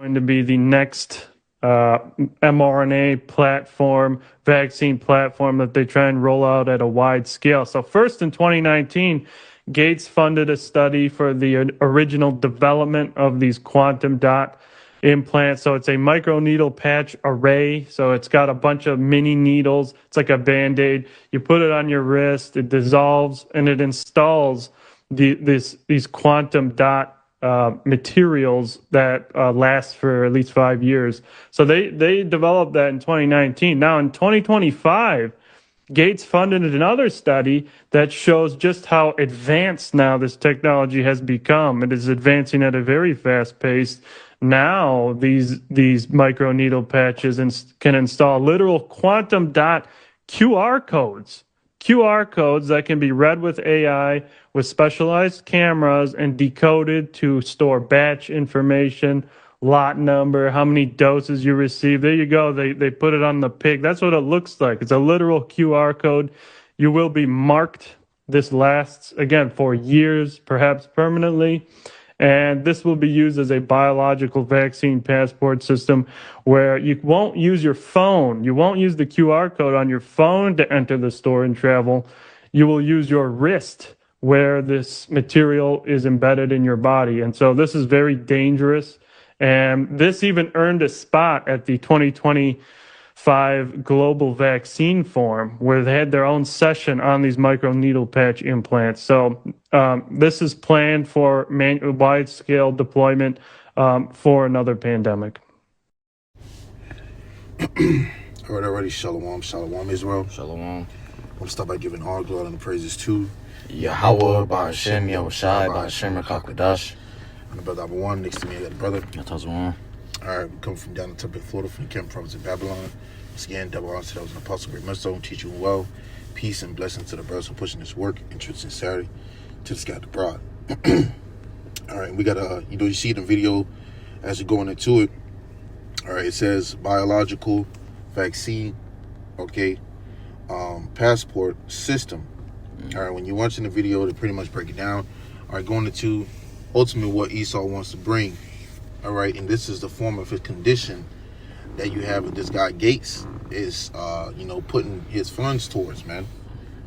going to be the next mRNA platform, vaccine platform that they try and roll out at a wide scale. So first in 2019, Gates funded a study for the original development of these quantum dot implants. So it's a microneedle patch array. So it's got a bunch of mini needles. It's like a Band-Aid. You put it on your wrist, it dissolves, and it installs these quantum dot materials that last for at least 5 years. So they developed that in 2019. Now in 2025, Gates funded another study that shows just how advanced now this technology has become. It is advancing at a very fast pace. Now these microneedle patches can install literal quantum dot QR codes that can be read with AI with specialized cameras and decoded to store batch information, lot number, how many doses you received. There you go. They put it on the pig. That's what it looks like. It's a literal QR code. You will be marked. This lasts, again, for years, perhaps permanently. And this will be used as a biological vaccine passport system where you won't use your phone. You won't use the QR code on your phone to enter the store and travel. You will use your wrist where this material is embedded in your body. And so this is very dangerous. And this even earned a spot at the 2025 Global Vaccine Forum, where they had their own session on these microneedle patch implants. So this is planned for wide-scale deployment for another pandemic. Already, Shalom, Israel. Shalom. I'm going to start by giving all glory and praises to Yahweh, Ba'ashem, Yahushai, Ba'ashem, Rakakwadash. And the brother number one, next to me, I got the brother. Yatazwan. Alright, we come from down in Temple, Florida, from the Kemp province of Babylon. Once again, double honor that I was an apostle, great mercy, teach you well. Peace and blessings to the brothers who pushing this work, in truth and sincerity, to the sky abroad. Alright, we got you see the video as you're going into it. Alright, it says biological vaccine, okay, passport system. Alright, when you're watching the video, they pretty much break it down. Alright, going into ultimately what Esau wants to bring. All right, and this is the form of his condition that you have with this guy Gates is putting his funds towards, man.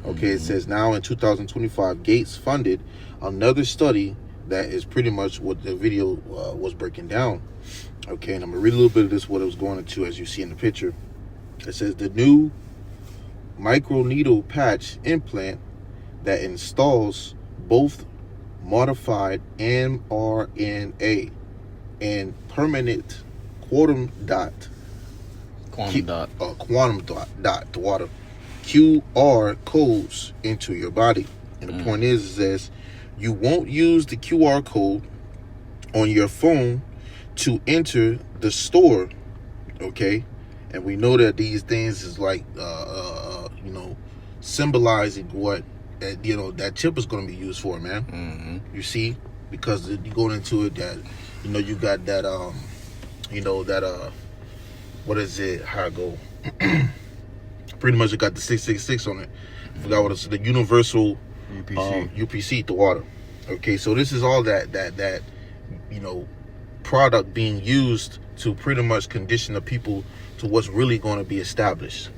Okay, it says now in 2025 Gates funded another study that is pretty much what the video was breaking down. Okay, and I'm gonna read a little bit of this, what it was going into, as you see in the picture. It says the new microneedle patch implant that installs both modified mRNA and permanent quantum dot QR codes into your body. And the point is that you won't use the QR code on your phone to enter the store, okay? And we know that these things is like symbolizing what that chip is going to be used for, man. You see, because you go into it that you got that what is it, how it go? Pretty much it got the 666 on it. I forgot what it's, the universal UPC to water. Okay, so this is all that product being used to pretty much condition the people to what's really going to be established.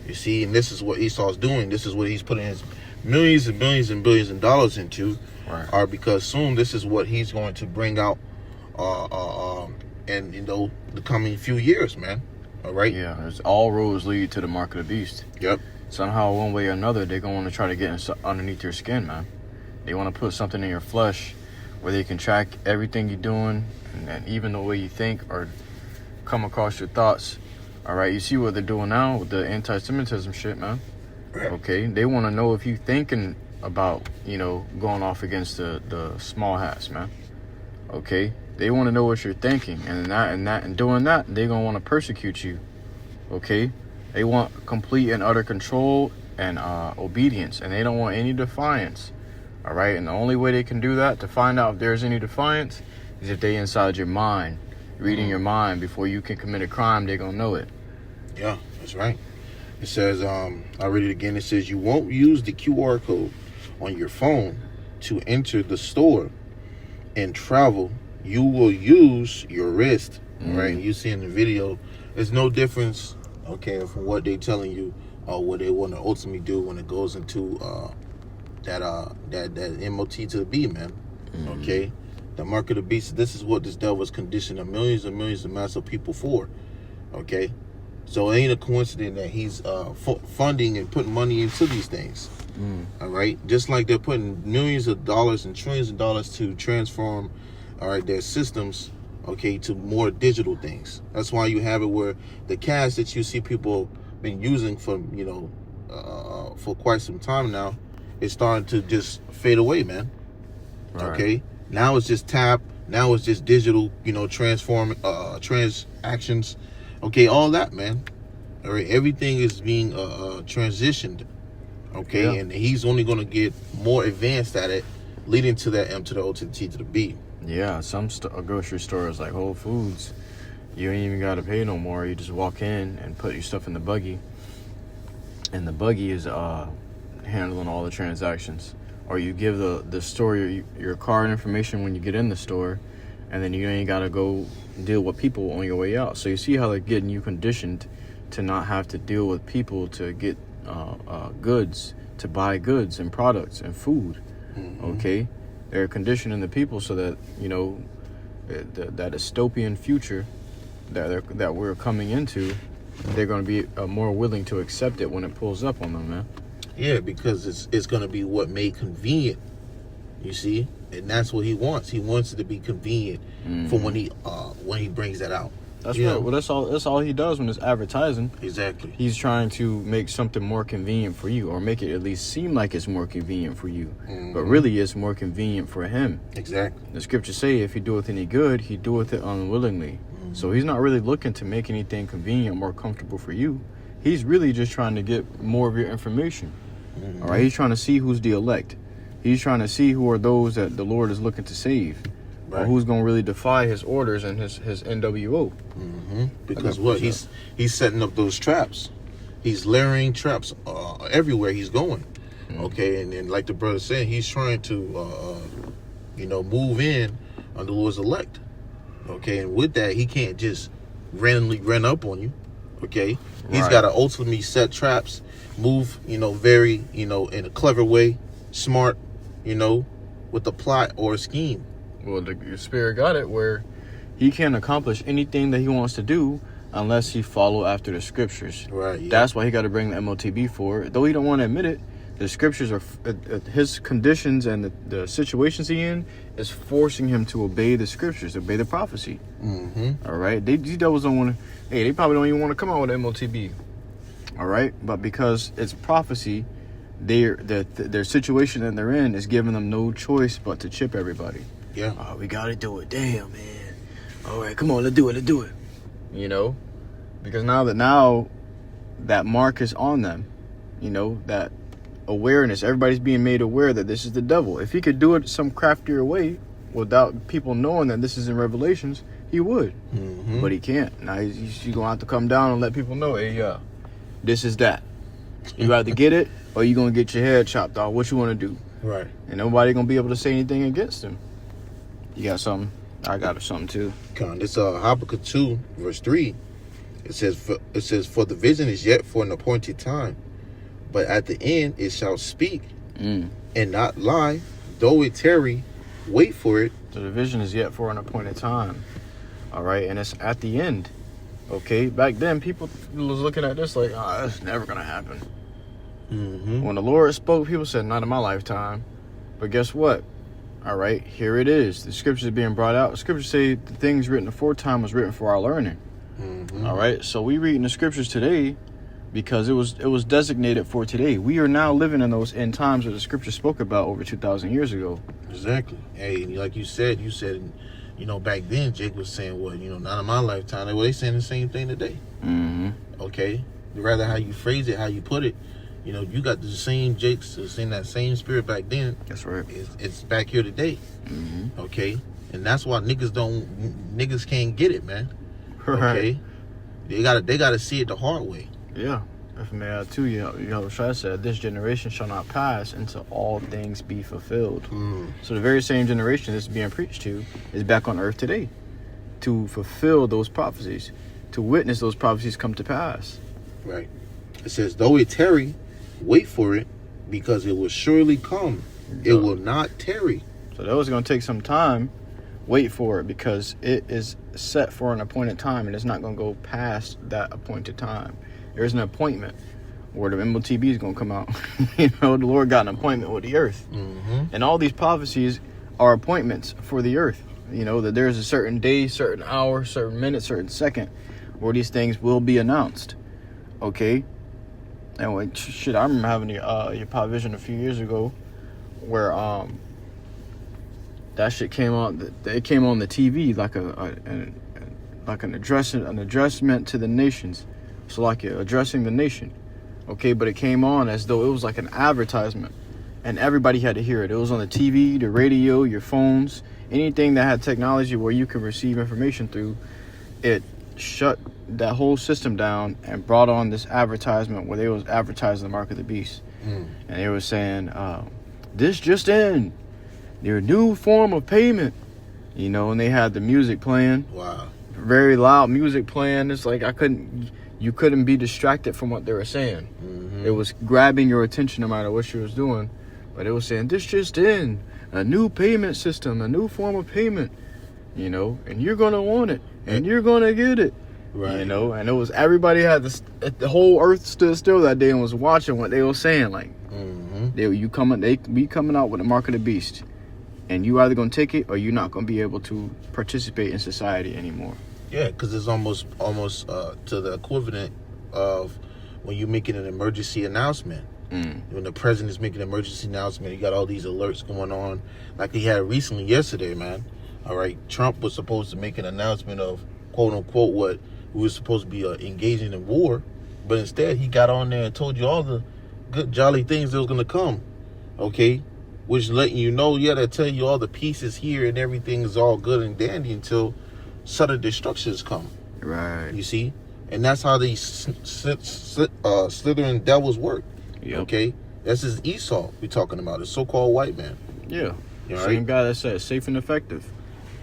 You see, and this is what Esau's doing. This is what he's putting his millions and billions and billions of dollars into, right? Because soon this is what he's going to bring out, and the coming few years, man. All right. Yeah, it's all roads lead to the mark of the beast. Yep. Somehow, one way or another, they're going to try to get underneath your skin, man. They want to put something in your flesh where they can track everything you're doing, and even the way you think or come across your thoughts. All right, you see what they're doing now with the anti-Semitism shit, man. Right. Okay, they want to know if you thinking about, going off against the small hats, man. Okay, they want to know what you're thinking, and doing that, they're gonna want to persecute you. Okay, they want complete and utter control and obedience, and they don't want any defiance. All right, and the only way they can do that to find out if there's any defiance is if they inside your mind, reading your mind before you can commit a crime. They're gonna know it. Yeah, that's right. It says, I'll read it again. It says, you won't use the QR code on your phone to enter the store and travel. You will use your wrist All right, you see in the video, there's no difference, okay, from what they telling you or what they want to ultimately do when it goes into that M.O.T. to the B, man. Okay, the mark of the beast. This is what this devil is conditioning millions and millions of massive people for. Okay, so it ain't a coincidence that he's funding and putting money into these things. All right, just like they're putting millions of dollars and trillions of dollars to transform, all right, their systems, okay, to more digital things. That's why you have it where the cash that you see people been using for, for quite some time now, is starting to just fade away, man. Right. Okay, now it's just tap. Now it's just digital, transactions. Okay, all that, man. All right, everything is being transitioned. Okay, and he's only going to get more advanced at it, leading to that M to the O to the T to the B. Yeah, some grocery stores like Whole Foods, you ain't even got to pay no more. You just walk in and put your stuff in the buggy, and the buggy is handling all the transactions. Or you give the store your card information when you get in the store, and then you ain't got to go deal with people on your way out. So you see how they're getting you conditioned to not have to deal with people to get goods, to buy goods and products and food. Okay, they're conditioning the people so that that dystopian future that we're coming into, they're going to be more willing to accept it when it pulls up on them, man. Yeah, because it's going to be what made convenient, you see, and that's what he wants. He wants it to be convenient for when he brings that out. That's right. Well, that's all he does when it's advertising. Exactly. He's trying to make something more convenient for you, or make it at least seem like it's more convenient for you. But really, it's more convenient for him. Exactly. The scriptures say, if he doeth any good, he doeth it unwillingly. So he's not really looking to make anything convenient, more comfortable for you. He's really just trying to get more of your information. All right. He's trying to see who's the elect. He's trying to see who are those that the Lord is looking to save. Right. Or who's going to really defy his orders and his NWO. Because he's setting up those traps. He's layering traps everywhere he's going. Okay, and then like the brother said, he's trying to move in on the Lord's elect. Okay, and with that, he can't just randomly run up on you. Okay, he's got to ultimately set traps, move very in a clever way, smart, with a plot or a scheme. Well, the Spirit got it where he can't accomplish anything that he wants to do unless he follow after the scriptures. Right. Yeah. That's why he got to bring the M.O.T.B for. Though he don't want to admit it, the scriptures are his conditions and the situations he in is forcing him to obey the scriptures, obey the prophecy. All right. These devils don't want to. Hey, they probably don't even want to come out with M.O.T.B. All right, but because it's prophecy, their situation that they're in is giving them no choice but to chip everybody. Yeah. Oh, we gotta do it. Damn, man. All right, come on, let's do it. Because now that mark is on them, that awareness, everybody's being made aware that this is the devil. If he could do it some craftier way without people knowing that this is in Revelations, he would. But he can't. Now he's gonna have to come down and let people know, hey, this is that. You either get it or you're gonna get your head chopped off. What you want to do? Right. And nobody gonna be able to say anything against him. You got something? I got something too. This Habakkuk 2 verse 3. It says for the vision is yet for an appointed time, but at the end it shall speak and not lie. Though it tarry, wait for it. So the vision is yet for an appointed time. All right, and it's at the end. Okay, back then people was looking at this like, that's never gonna happen. When the Lord spoke, people said, not in my lifetime. But guess what? All right, here it is. The scriptures are being brought out. The scriptures say the things written aforetime was written for our learning. All right, so we read in the scriptures today because it was designated for today. We are now living in those end times that the scripture spoke about over 2,000 years ago. Exactly. Hey, like you said, back then Jake was saying, not in my lifetime. Well, they saying the same thing today. Okay, rather how you phrase it, how you put it. You got the same Jakes, in that same spirit back then. That's right. It's back here today. Okay, and that's why niggas can't get it, man. Okay, they gotta see it the hard way. Yeah. If may I too, Shai said, this generation shall not pass until all things be fulfilled. So the very same generation that's being preached to is back on earth today. to fulfill those prophecies, to witness those prophecies come to pass. Right. It says, though it tarry, wait for it, because it will surely come. It will not tarry. So that was going to take some time. Wait for it, because it is set for an appointed time, and it's not going to go past that appointed time. There's an appointment where the M.O.T.B is going to come out. The Lord got an appointment with the earth. And all these prophecies are appointments for the earth. That there's a certain day, certain hour, certain minute, certain second where these things will be announced. Okay? And I remember having your Pop Vision a few years ago where that shit came on. It came on the TV like an addressment to the nations. So like you're addressing the nation. Okay, but it came on as though it was like an advertisement, and everybody had to hear it. It was on the TV, the radio, your phones, anything that had technology where you could receive information through. It shut that whole system down and brought on this advertisement where they was advertising the mark of the beast. And they were saying, this just in, their new form of payment, and they had the music playing. Wow. Very loud music playing. It's like you couldn't be distracted from what they were saying. It was grabbing your attention no matter what you was doing. But it was saying, this just in, a new payment system, a new form of payment, and you're going to want it, and you're going to get it. Right. And it was, everybody had this, the whole earth stood still that day and was watching what they were saying. Like, they be coming out with the mark of the beast. And you either going to take it or you're not going to be able to participate in society anymore. Yeah, because it's almost to the equivalent of when you're making an emergency announcement. When the president is making an emergency announcement, you got all these alerts going on. Like he had recently yesterday, man. All right, Trump was supposed to make an announcement of, quote unquote, what we were supposed to be engaging in war. But instead, he got on there and told you all the good, jolly things that was going to come. Okay? Which letting you know, they tell you all the pieces here and everything is all good and dandy until sudden destructions come. Right. You see? And that's how these slithering devils work. Yep. Okay? That's his Esau we're talking about, the so-called white man. Yeah. You Same right? Guy that said safe and effective.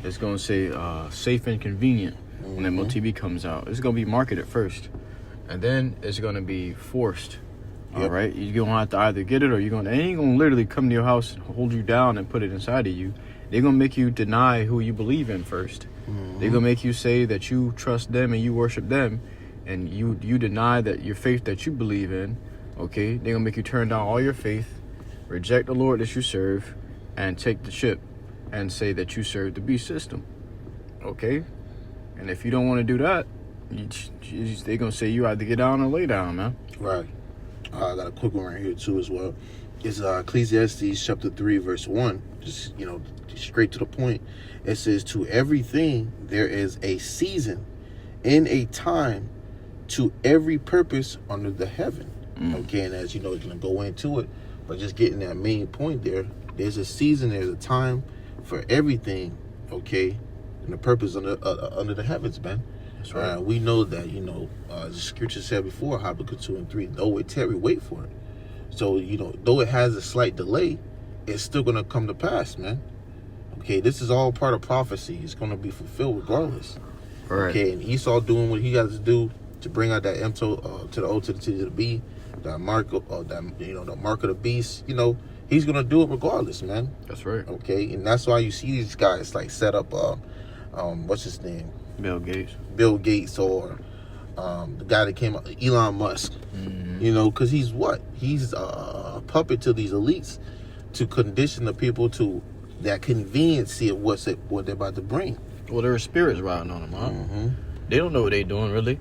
It's going to say safe and convenient when M.O.T.B comes out. It's going to be marketed first. And then it's going to be forced. All right? You're going to have to either get it or they ain't going to literally come to your house, hold you down, and put it inside of you. They're going to make you deny who you believe in first. They're going to make you say that you trust them and you worship them, and you deny that your faith that you believe in. Okay? They're going to make you turn down all your faith, reject the Lord that you serve, and take the chip and say that you serve the beast system. Okay? And if you don't want to do that, they're going to say you either get down or lay down, man. Right. I got a quick one right here, too, as well. It's Ecclesiastes chapter 3, verse 1. Just, straight to the point. It says, to everything there is a season and a time to every purpose under the heaven. Okay, and as you know, it's going to go into it. But just getting that main point there, there's a season, there's a time for everything, okay? And the purpose under the heavens, man. That's right. We know that, the scripture said before, Habakkuk 2 and 3, though it tarry, wait for it. So, though it has a slight delay, it's still going to come to pass, man. Okay, this is all part of prophecy. It's going to be fulfilled regardless. Right. Okay, and Esau doing what he got to do to bring out that M.O.T. to the O to the T to the B, that mark of the mark of the beast. He's going to do it regardless, man. That's right. Okay, and that's why you see these guys like set up what's his name? Bill Gates or the guy that came up, Elon Musk. Because he's what? He's a puppet to these elites to condition the people to that conveniency of what they're about to bring. Well, there are spirits riding on them, huh? They don't know what they're doing, really.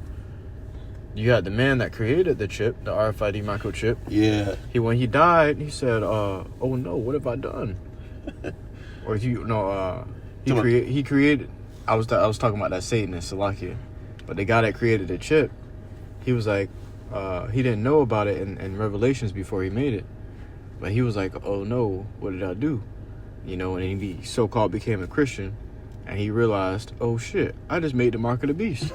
You got the man that created the chip, the RFID microchip. Yeah. When he died, he said, "Oh no, what have I done?" Or he created. I was talking about that Satanist, Salakia, but the guy that created the chip, he was like, he didn't know about it in Revelations before he made it, but he was like, "Oh no, what did I do?" And he so-called became a Christian, and he realized, "Oh shit, I just made the mark of the beast."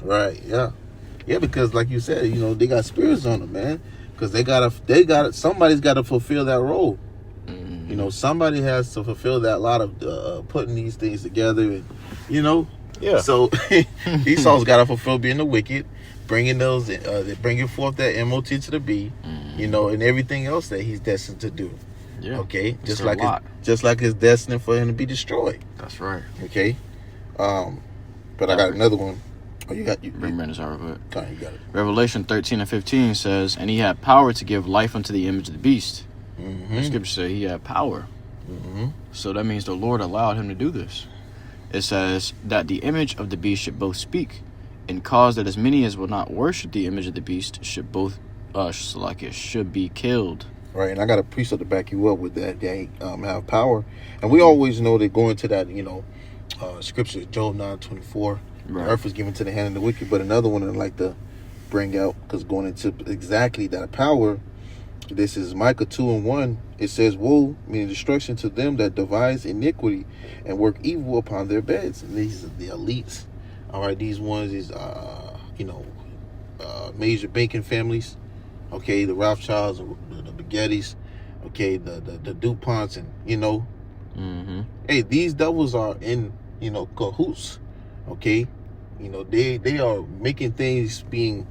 Right? Yeah, because like you said, they got spirits on them, man, because they got somebody's got to fulfill that role. You know, somebody has to fulfill that lot of putting these things together, and you know, Yeah. So Esau's got to fulfill being the wicked, bringing bringing forth that M.O.T. to the B, you know, and everything else that he's destined to do. Yeah. Okay, It's a lot. just like it's destined for him to be destroyed. That's right. Okay, but I got another one. Oh, you got you. Minutes are good. Okay, you got it. Revelation 13:15 says, "And he had power to give life unto the image of the beast." Mm-hmm. The scripture says he had power. Mm-hmm. So that means the Lord allowed him to do this. It says that the image of the beast should both speak, and cause that as many as will not worship the image of the beast should both should be killed. Right, and I got a precept to back you up with that. They have power, and we always know that going to that, you know, scripture, Job 9:24. Right. The earth was given to the hand of the wicked, but another one I'd like to bring out, because going into exactly that power, this is Micah 2:1. It says, "Woe, meaning destruction to them that devise iniquity and work evil upon their beds." And these are the elites. All right, these ones is major banking families. Okay, the Rothschilds, the Baguettes. Okay, the DuPonts, and you know, hey, these devils are in cahoots. Okay, you know, they are making things being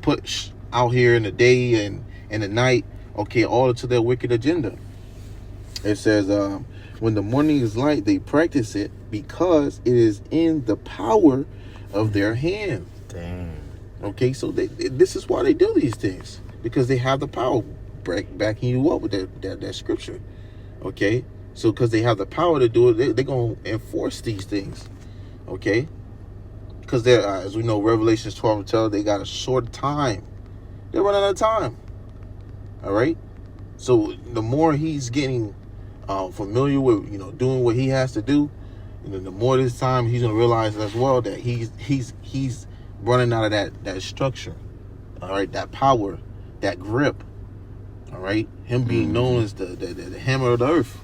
put out here in the day and in the night. Okay, all to their wicked agenda. It says, when the morning is light, they practice it because it is in the power of their hand. Dang. Okay, so this is why they do these things, because they have the power, backing you up with that scripture. Okay, so because they have the power to do it, they're going to enforce these things. Okay, because they're, as we know, Revelations 12 tells they got a short time. They're running out of time. All right, so the more he's getting familiar with doing what he has to do, the more this time he's gonna realize as well that he's running out of that structure. All right, that power, that grip. All right, him being known as the hammer of the earth.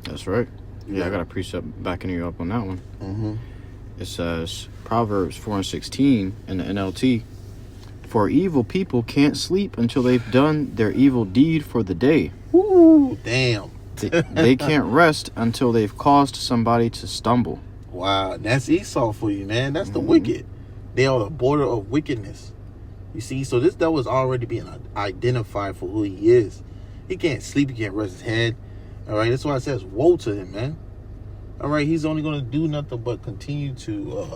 That's right. Yeah, I got a precept backing you up on that one. Mm-hmm. It says Proverbs 4:16 in the NLT. "For evil people can't sleep until they've done their evil deed for the day." Ooh, damn. They can't rest until they've caused somebody to stumble. Wow, that's Esau for you, man. That's the wicked. They are the border of wickedness. You see, so this devil is already being identified for who he is. He can't sleep. He can't rest his head. All right, that's why it says woe to him, man. All right, he's only going to do nothing but continue to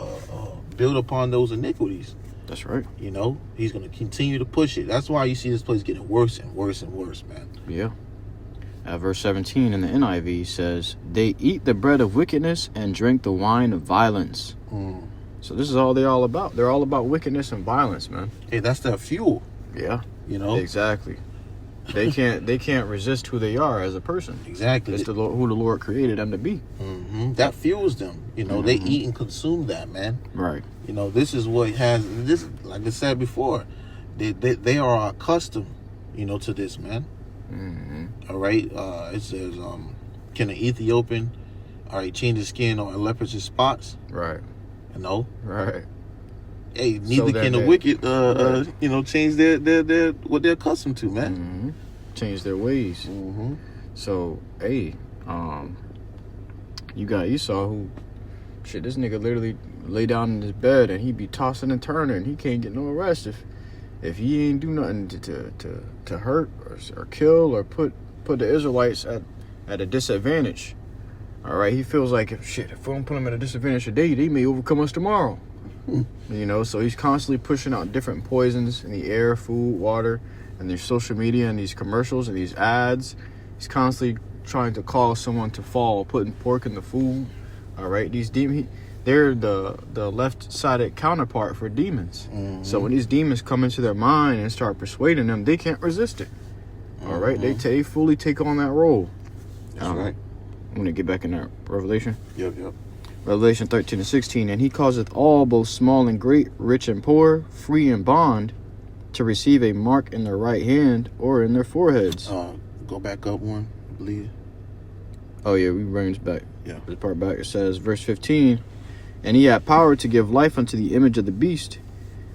build upon those iniquities. That's right. You know, he's going to continue to push it. That's why you see this place getting worse and worse and worse, man. Yeah. Verse 17 in the NIV says, "They eat the bread of wickedness and drink the wine of violence." So this is all they're all about. They're all about wickedness and violence, man. Hey, that's their fuel. Yeah. You know? Exactly. They can't resist who they are as a person. Exactly. It's who the Lord created them to be. That fuels them. You know, they eat and consume that, man. Right. You know, this is what has this. Like I said before, they are accustomed, to this, man. All right. It says, "Can an Ethiopian, change his skin or leprous his spots?" Right. Right. Hey, neither can the wicked, change their what they're accustomed to, man. Change their ways. So, hey, you got Esau who, this nigga literally lay down in his bed and he be tossing and turning. And he can't get no rest if he ain't do nothing to hurt or kill or put the Israelites at a disadvantage. All right, he feels like if we don't put them at a disadvantage today, they may overcome us tomorrow. So he's constantly pushing out different poisons in the air, food, water, and their social media and these commercials and these ads. He's constantly trying to cause someone to fall, putting pork in the food. All right, these demons, they're the left-sided counterpart for demons. So when these demons come into their mind and start persuading them, they can't resist it. All right, they fully take on that role. That's right. I'm going to get back in that Revelation. Yep. Revelation 13:16, "And he causeth all, both small and great, rich and poor, free and bond, to receive a mark in their right hand or in their foreheads." Go back up one, I believe. Oh, yeah, we bring this back. Yeah. This part back. It says, verse 15, "And he had power to give life unto the image of the beast,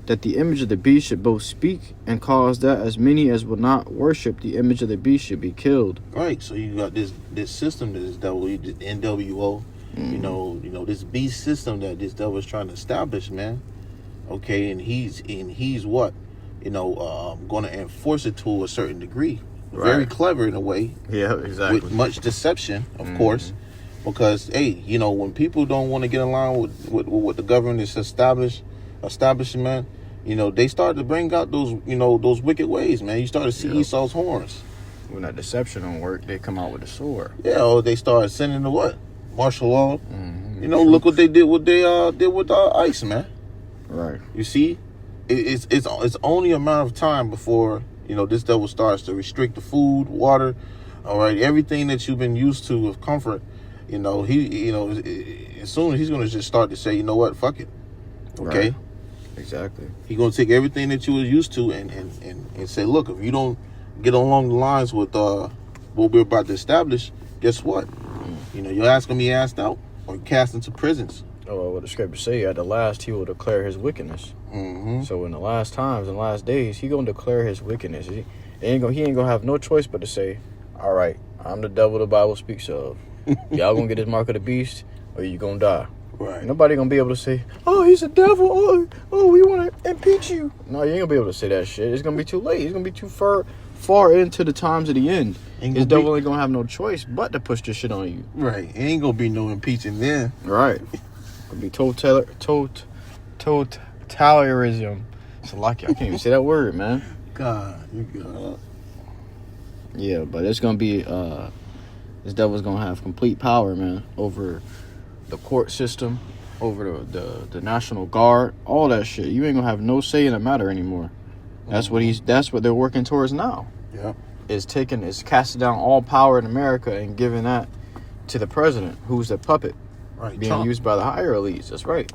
that the image of the beast should both speak and cause that as many as will not worship the image of the beast should be killed. Right. So you got this system that this devil, the NWO, you know, this beast system that this devil is trying to establish, man. Okay, and he's what, going to enforce it to a certain degree. Right. Very clever in a way. Yeah, exactly. With much deception, of course, because when people don't want to get along with what the government is establishing, man, they start to bring out those wicked ways, man. You start to see Esau's horns. When that deception don't work, they come out with a sword. Yeah, or they start sending the what? Martial law. Look what they did. What they did with ICE, man. Right. You see, it's only a matter of time before this devil starts to restrict the food, water, all right, everything that you've been used to of comfort. As soon as he's gonna just start to say, you know what, fuck it, okay. Right. Exactly. He's gonna take everything that you were used to and say, look, if you don't get along the lines with what we're about to establish, guess what? Your ass gonna be asked out or cast into prisons. Oh, what the scriptures say, at the last he will declare his wickedness. So in the last times and last days, he gonna declare his wickedness. He ain't gonna have no choice but to say, all right, I'm the devil the Bible speaks of. Y'all gonna get this mark of the beast or you gonna die. Right. Nobody gonna be able to say, oh, he's a devil. Oh, we want to impeach you. No, you ain't gonna be able to say that shit. It's gonna be too late. It's gonna be too far into the times of the end. His devil ain't gonna have no choice but to push this shit on you. Right. Ain't gonna be no impeaching then. Right. Gonna be totalitarianism. It's lucky. I can't even say that word, man. God, you good. Yeah, but it's gonna be this devil's gonna have complete power, man, over the court system, over the National Guard, all that shit. You ain't gonna have no say in the matter anymore. That's what they're working towards now. Yeah. Is casting down all power in America and giving that to the president, who's the puppet. Right. Being Trump. used by the higher elites. That's right.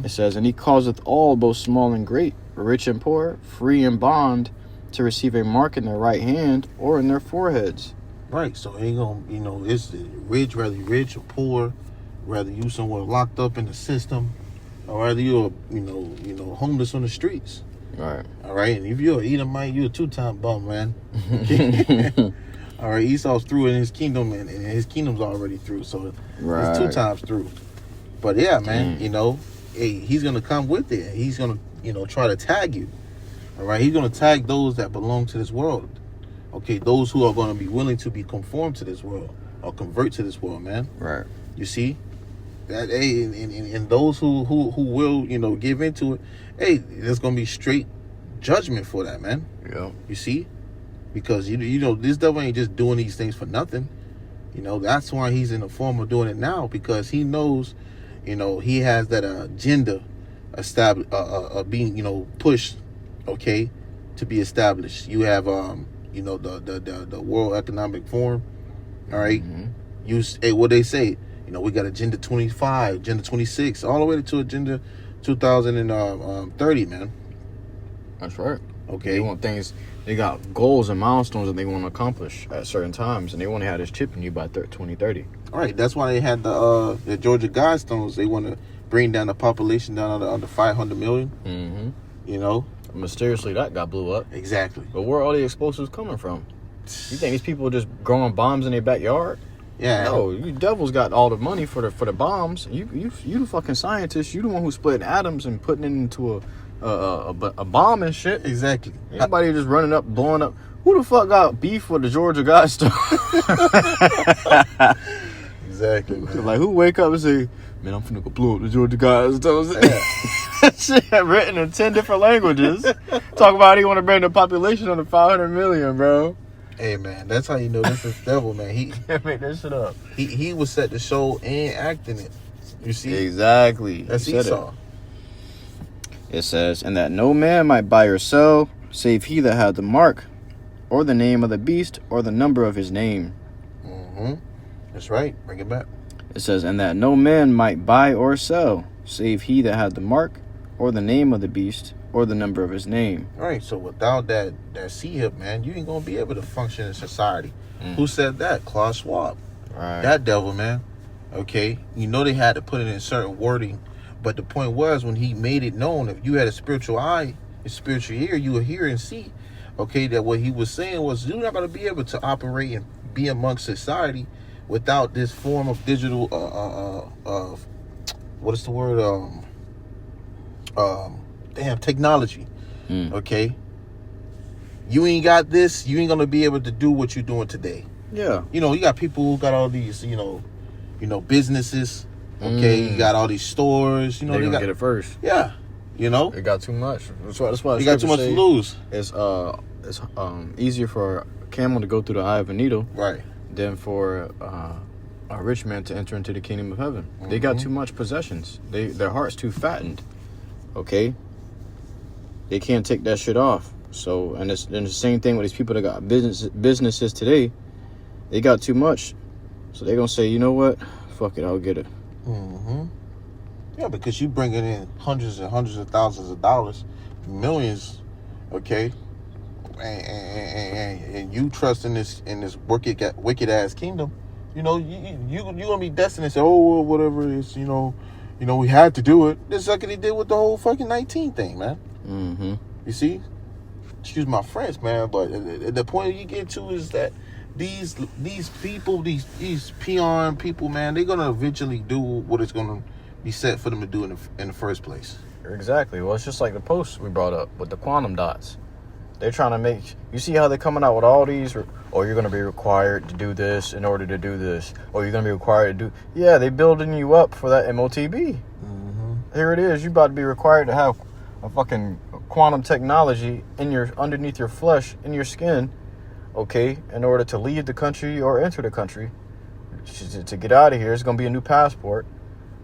It says, and he causeth all, both small and great, rich and poor, free and bond, to receive a mark in their right hand or in their foreheads. Right. So ain't gonna, it's rich, whether you rich or poor, whether you somewhere locked up in the system, or whether you're, homeless on the streets. Right. All right. And if you're an Edomite, you're a two-time bum, man. All right. Esau's through in his kingdom, and his kingdom's already through. So it's 2 times through. But yeah, man, he's gonna come with it. He's gonna, try to tag you. All right. He's gonna tag those that belong to this world. Okay. Those who are gonna be willing to be conformed to this world or convert to this world, man. Right. You see that, and those who will, give into it, there's gonna be straight judgment for that, man. Yeah. You see, because this devil ain't just doing these things for nothing. That's why he's in the form of doing it now, because he knows, he has that agenda established, being pushed, okay, to be established. You have the World Economic Forum, all right. What they say, we got Agenda 25, Agenda 26, all the way to Agenda 2030, man. That's right. Okay. They want things. They got goals and milestones that they want to accomplish at certain times, and they want to have this chip in you by 2030. All right. That's why they had the Georgia Guidestones. They want to bring down the population down under 500 million. Mysteriously, that got blew up. Exactly. But where are all the explosives coming from? You think these people are just growing bombs in their backyard? Yeah. No, you devils got all the money for the bombs. You the fucking scientist. You the one who's splitting atoms and putting it into a bomb and shit. Exactly. Anybody just running up, blowing up. Who the fuck got beef with the Georgia Guidestones? Exactly. Man. Like, who wake up and say, man, I'm finna go blow up the Georgia Guidestones? Yeah. Shit written in 10 different languages. Talk about how he want to bring the population under 500 million, bro. Hey, man, that's how you know this is devil, man. He can't make that shit up. He was set to show and act in it. You see? Exactly. That's Esau. It says, and that no man might buy or sell, save he that had the mark, or the name of the beast, or the number of his name. That's right. Bring it back. It says, and that no man might buy or sell, save he that had the mark, or the name of the beast, or the number of his name. All right. So without that C-hip, man, you ain't gonna be able to function in society. Who said that? Klaus Schwab. Right. That devil, man. Okay. They had to put it in certain wording But the point was, when he made it known, if you had a spiritual eye, a spiritual ear, you would hear and see, okay, that what he was saying was, you're not going to be able to operate and be amongst society without this form of digital, what is the word? Technology. Okay? You ain't got this, you ain't going to be able to do what you're doing today. Yeah. You know, you got people who got all these, you know, businesses. Okay, you got all these stores. You know, they got get it first. Yeah, you know, it got too much. That's why you got too much to lose. It's easier for a camel to go through the eye of a needle, right, than for a rich man to enter into the kingdom of heaven. They got too much possessions. Their heart's too fattened. Okay, they can't take that shit off. So, and it's the same thing with these people that got businesses today. They got too much, so they're gonna say, you know what, fuck it, I'll get it. Yeah, because you bringing in hundreds and hundreds of thousands of dollars, millions, okay, and you trust in this wicked ass kingdom. You know, you gonna be destined to say, oh, well, whatever it is, you know, we had to do it. This is like they did with the whole fucking 19 thing, man. You see, excuse my French, man, but the point you get to is that these people, these peon people, man, they're gonna eventually do what it's gonna be set for them to do in the first place. Exactly. Well, it's just like the post we brought up with the quantum dots. They're trying to make, you see how they're coming out with all these, or you're gonna be required to do this in order to do this, or you're gonna be required to do. Yeah, they building you up for that M.O.T.B. Here it is. You about to be required to have a fucking quantum technology underneath your flesh, in your skin. Okay, in order to leave the country or enter the country, to get out of here, it's gonna be a new passport.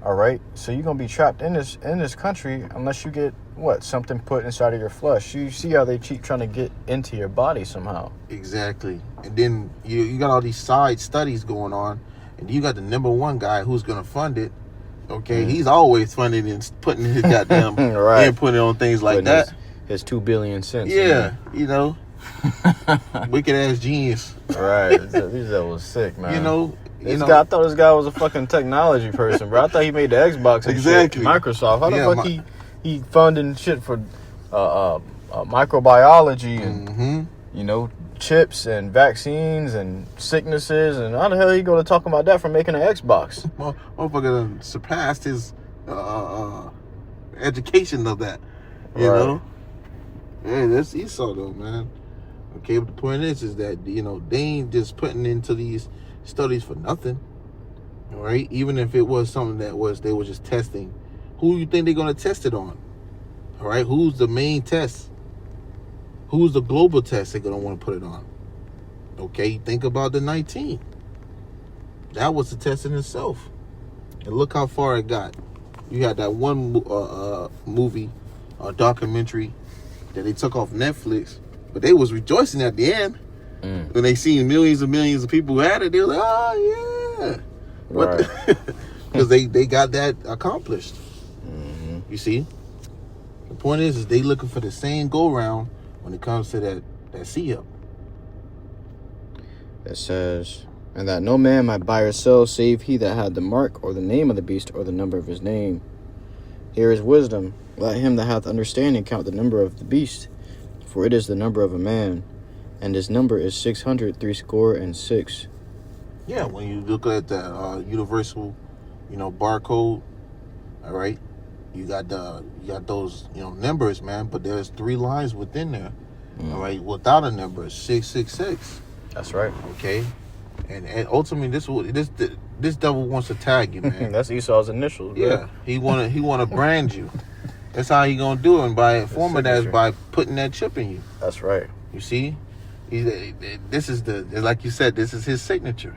All right, so you're gonna be trapped in this country unless you get something put inside of your flesh. You see how they keep trying to get into your body somehow. Exactly, and then you got all these side studies going on, and you got the number one guy who's gonna fund it. Okay, he's always funding and putting his goddamn input on things like that. His 2 billion cents. Yeah, you know. Wicked ass genius. Right. That was sick, man. You know, I thought this guy was a fucking technology person, bro. I thought he made the Xbox and exactly. Shit. Microsoft. How the fuck he funding shit for microbiology and you know, chips and vaccines and sicknesses, and how the hell he going to talk about that from making an Xbox? Well, motherfucker surpassed his education of that. You know? Yeah, that's Esau though, man. Okay, but the point is that, you know, they ain't just putting into these studies for nothing. All right? Even if it was something they were just testing, who you think they're going to test it on? All right? Who's the main test? Who's the global test they're going to want to put it on? Okay, think about the 19. That was the test in itself. And look how far it got. You had that one movie, documentary that they took off Netflix, but they was rejoicing at the end when they seen millions and millions of people who had it. They were like, oh yeah, right? Because they got that accomplished. You see, the point is they looking for the same go round when it comes to that see-up. It says, and that no man might buy or sell save he that had the mark or the name of the beast or the number of his name. Here is wisdom. Let him that hath understanding count the number of the beast, for it is the number of a man, and his number is 666. Yeah, when you look at the universal, you know, barcode, all right, you got those, you know, numbers, man, but there's 3 lines within there. All right, without a number, 666. That's right. Okay, and ultimately this devil wants to tag you, man. That's Esau's initials. Yeah, right? he wanna brand you. That's how he gonna do it, and by forming that is by putting that chip in you. That's right. You see, this is like you said, this is his signature.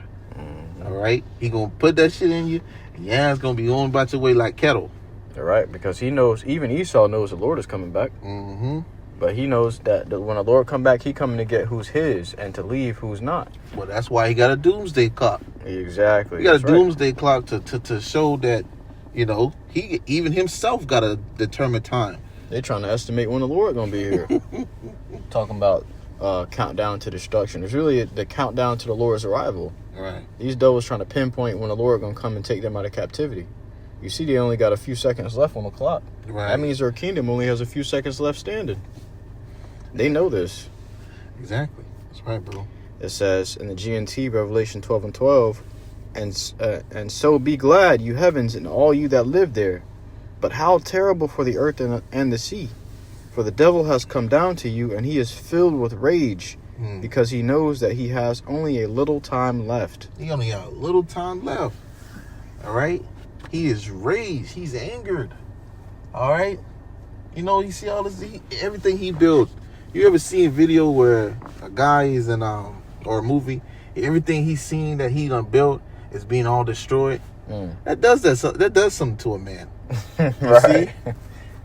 All right, he gonna put that shit in you, and it's gonna be on about your way like kettle. All right, because he knows, even Esau knows the Lord is coming back. But he knows that when the Lord come back, he coming to get who's his and to leave who's not. Well, that's why he got a doomsday clock. Exactly. He got a doomsday clock to show that, you know, he even himself got a determined time. They trying to estimate when the Lord gonna be here. Talking about countdown to destruction. It's really the countdown to the Lord's arrival. Right. These devils trying to pinpoint when the Lord gonna come and take them out of captivity. You see, they only got a few seconds left on the clock. Right. That means their kingdom only has a few seconds left standing. They know this. Exactly. That's right, bro. It says in the GNT, Revelation 12:12, and so be glad, you heavens, and all you that live there. But how terrible for the earth and the sea. For the devil has come down to you, and he is filled with rage, because he knows that he has only a little time left. He only got a little time left. All right? He is raged. He's angered. All right? You know, you see all this, everything he built. You ever seen a video where a guy is in or a movie, everything he's seen that he done built is being all destroyed? That does something to a man. Right. See?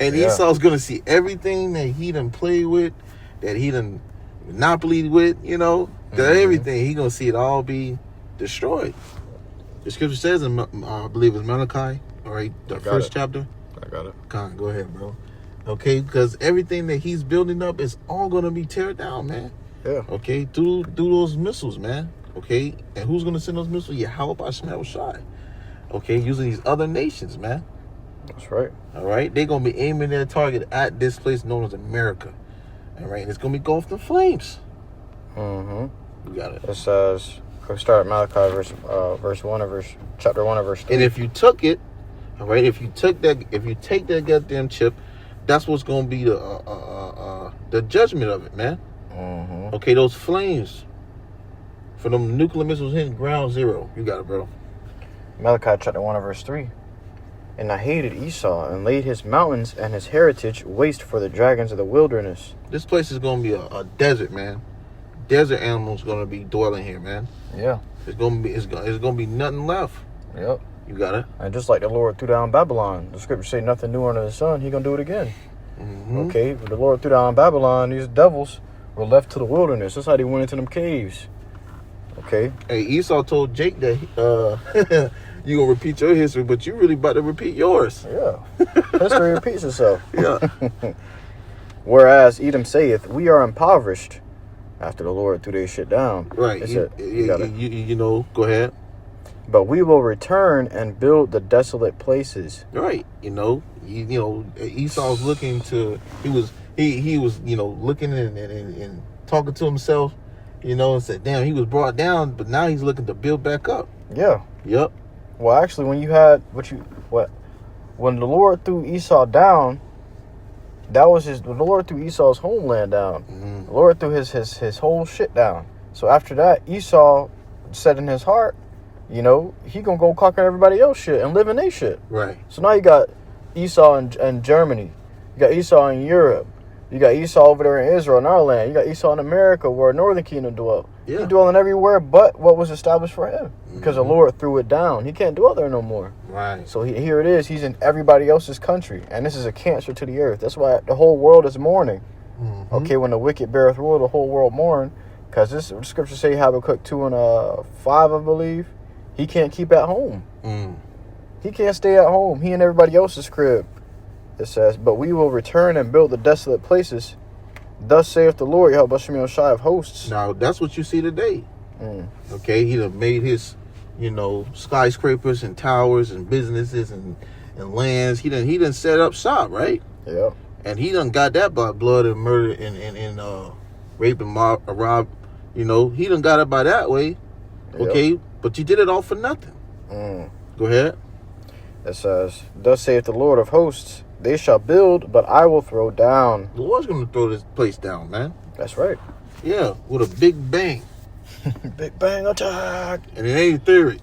And Esau's gonna see everything that he done played with, that he done monopoly with, you know, that everything, he gonna see it all be destroyed. The scripture says in, I believe it's Malachi, all right, the first chapter. I got it. Go ahead, bro. Okay, because everything that he's building up is all gonna be teared down, man. Yeah. Okay, through those missiles, man. Okay, and who's gonna send those missiles? Yahweh Shai. Okay, using these other nations, man. That's right. All right, they're gonna be aiming their target at this place known as America. All right, and it's gonna be engulfed in flames. You got it. It says, go start at Malachi verse 1 or chapter 1 or verse 3. And if you took it, all right, if you take that goddamn chip, that's what's gonna be the judgment of it, man. Okay, those flames for them nuclear missiles hitting ground zero. You got it, bro. Malachi chapter 1 and verse 3. And I hated Esau and laid his mountains and his heritage waste for the dragons of the wilderness. This place is gonna be a desert, man. Desert animals gonna be dwelling here, man. Yeah. It's gonna be nothing left. Yep. You got it. And just like the Lord threw down Babylon, the scriptures say nothing new under the sun, he gonna do it again. Okay, but the Lord threw down Babylon, these devils were left to the wilderness. That's how they went into them caves. Okay. Hey, Esau told Jake that you gonna repeat your history, but you really about to repeat yours. Yeah. History repeats itself. Yeah. Whereas Edom saith, we are impoverished after the Lord threw their shit down. Right. You know, go ahead. But we will return and build the desolate places. Right. You know, Esau's looking to, he was, you know, looking and talking to himself, you know, and said, damn, he was brought down, but now he's looking to build back up. Yeah. Yep. Well, actually, when you had when the Lord threw Esau down, that was the Lord threw Esau's homeland down. The Lord threw his whole shit down. So after that, Esau said in his heart, you know, he gonna go conquer everybody else shit and live in their shit. Right. So now you got Esau in Germany, you got Esau in Europe, you got Esau over there in Israel, in our land, you got Esau in America where Northern Kingdom dwelt. Yeah. He dwelling everywhere but what was established for him. Because the Lord threw it down. He can't dwell there no more. Right. So here it is. He's in everybody else's country. And this is a cancer to the earth. That's why the whole world is mourning. Okay, when the wicked beareth rule, the whole world mourn. Because this scripture say Habakkuk 2 and 5, I believe. He can't keep at home. He can't stay at home. He in everybody else's crib. It says, but we will return and build the desolate places. Thus saith the Lord, Yahweh Shai of hosts. Now, that's what you see today. Okay, he done made his, you know, skyscrapers and towers and businesses and lands. He done set up shop, right? Yeah. And he done got that by blood and murder and rape and rob. You know, he done got it by that way. Okay, yep. But you did it all for nothing. Go ahead. It says, thus saith the Lord of hosts, they shall build, but I will throw down. The Lord's going to throw this place down, man. That's right. Yeah, with a big bang. Big bang attack. And it ain't theory.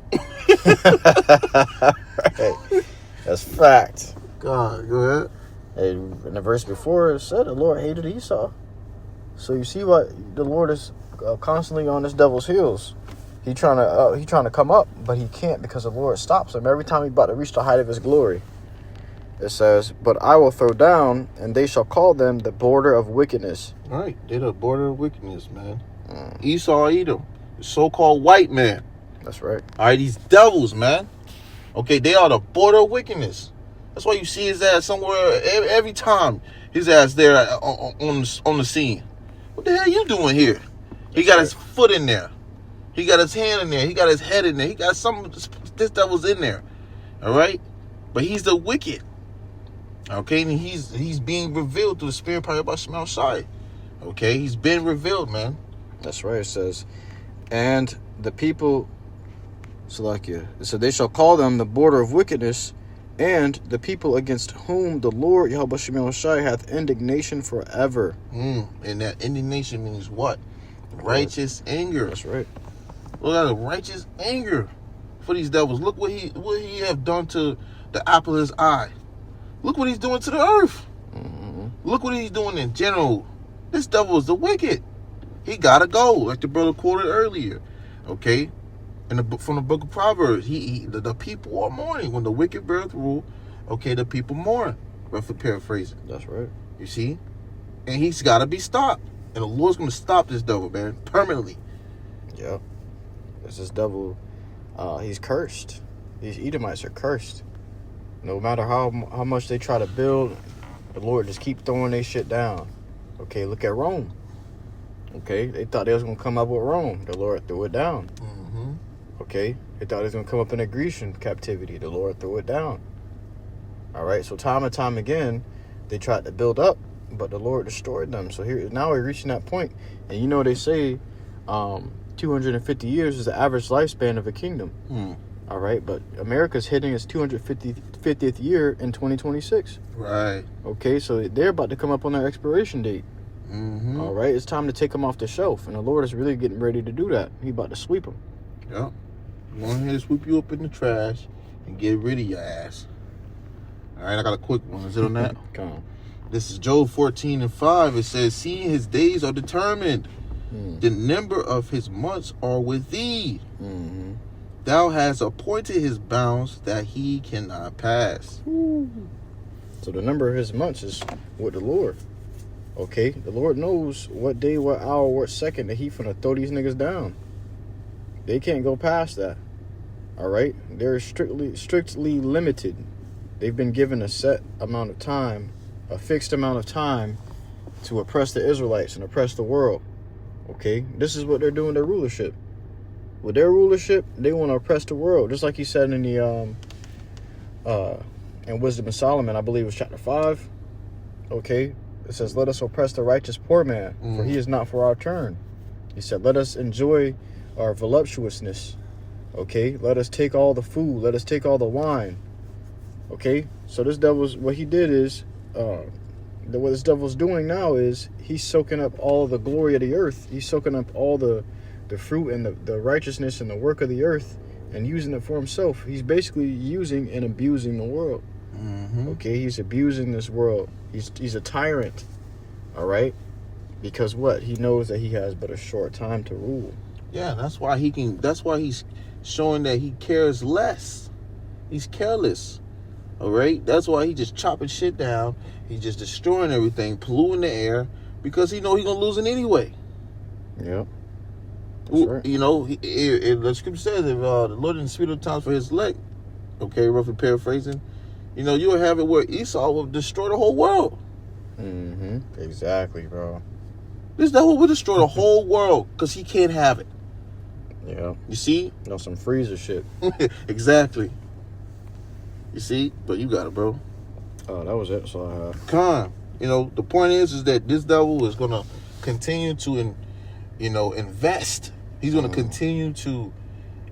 Right. That's fact. God, go ahead. And in the verse before, it said the Lord hated Esau. So you see what the Lord is constantly on this devil's heels. He trying to come up, but he can't because the Lord stops him every time he's about to reach the height of his glory. It says, but I will throw down, and they shall call them the border of wickedness. All right, they're the border of wickedness, man. Esau, Edom, the so-called white man. That's right. All right, these devils, man. Okay, they are the border of wickedness. That's why you see his ass somewhere every time. His ass there on the scene. What the hell you doing here? He got his foot in there. He got his hand in there. He got his head in there. He got this devil's in there. All right? But he's the wicked. Okay, and he's being revealed through the spirit power by Shemel Shai. Okay, he's been revealed, man. That's right. It says, and the people, Salakia, so they shall call them the border of wickedness, and the people against whom the Lord Yahweh Shemel Shai hath indignation forever. And that indignation means what? Righteous anger. That's right. Look at the righteous anger for these devils. Look what he have done to the apple of his eye. Look what he's doing to the earth. Look what he's doing in general. This devil is the wicked. He gotta go, like the brother quoted earlier. Okay, from the book of Proverbs, the people are mourning when the wicked beareth rule. Okay, the people mourn. Roughly paraphrasing. That's right. You see, and he's got to be stopped, and the Lord's going to stop this devil, man, permanently. Yeah, this devil, he's cursed. These Edomites are cursed. No matter how much they try to build, the Lord just keep throwing their shit down. Okay, look at Rome. Okay, they thought they was going to come up with Rome. The Lord threw it down. Okay, they thought it was going to come up in a Grecian captivity. The Lord threw it down. All right, so time and time again, they tried to build up, but the Lord destroyed them. So now we're reaching that point. And you know they say 250 years is the average lifespan of a kingdom. All right, but America's hitting its 250th year in 2026. Right. Okay, so they're about to come up on their expiration date. All right, it's time to take them off the shelf, and the Lord is really getting ready to do that. He's about to sweep them. Yep. Go ahead and sweep you up in the trash and get rid of your ass. All right, I got a quick one. Is it on that? Come on. This is Job 14:5. It says, seeing his days are determined, the number of his months are with thee. Thou hast appointed his bounds that he cannot pass. So the number of his months is with the Lord. Okay, the Lord knows what day, what hour, what second that he finna throw these niggas down. They can't go past that. All right, they're strictly limited. They've been given a set amount of time, a fixed amount of time to oppress the Israelites and oppress the world. Okay, this is what they're doing their rulership. With their rulership, they want to oppress the world, just like he said in the in Wisdom of Solomon, I believe it was chapter 5. Okay, it says, "Let us oppress the righteous poor man, for he is not for our turn." He said, "Let us enjoy our voluptuousness." Okay, let us take all the food, let us take all the wine. Okay, so this devil's, what he did is, what this devil's doing now is he's soaking up all the glory of the earth. He's soaking up all the fruit and the righteousness and the work of the earth and using it for himself. He's basically using and abusing the world. Okay, he's abusing this world. He's a tyrant. All right, because what? He knows that he has but a short time to rule. Yeah, that's why he's showing that he cares less. He's careless. All right, that's why he just chopping shit down. He's just destroying everything, polluting the air, because he know he's gonna lose it anyway. Yeah, that's right. You know, the scripture says, if the Lord didn't speed up times for his elect, okay, roughly paraphrasing, you know, you'll have it where Esau will destroy the whole world. Exactly, bro. This devil will destroy the whole world because he can't have it. Yeah. You see? No, some freezer shit. Exactly. You see? But you got it, bro. Oh, that was it. So I have. Con. You know, the point is that this devil is going to continue to, invest. He's going to continue to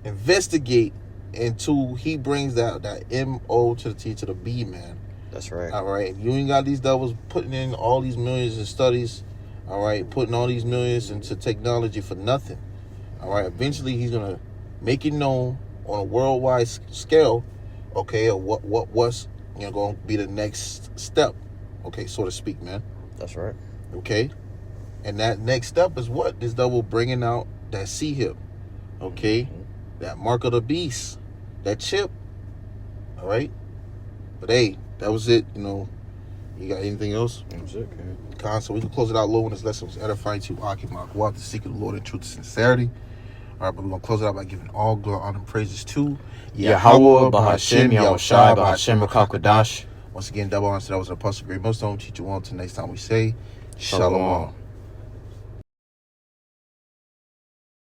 investigate until he brings that M.O.T.B to the B, man. That's right. All right. You ain't got these devils putting in all these millions in studies. All right. Putting all these millions into technology for nothing. All right. Eventually, he's going to make it known on a worldwide scale, okay, of what's going to be the next step, okay, so to speak, man. That's right. Okay. And that next step is what? This devil bringing out that C-hip, okay, that mark of the beast, that chip, all right? But, hey, that was it, You got anything else? That was it, man. So we can close it out low when this lesson was edifying to Aki Makwat, the seeking the Lord in truth and sincerity. All right, but we're going to close it out by giving all glory, honor, and praises to Yahweh, Bahashem, Yahushai, Bahashem, Rakakadash. Once again, double honor to that was an apostle, great most don't teach you on. Till next time we say, Shalom.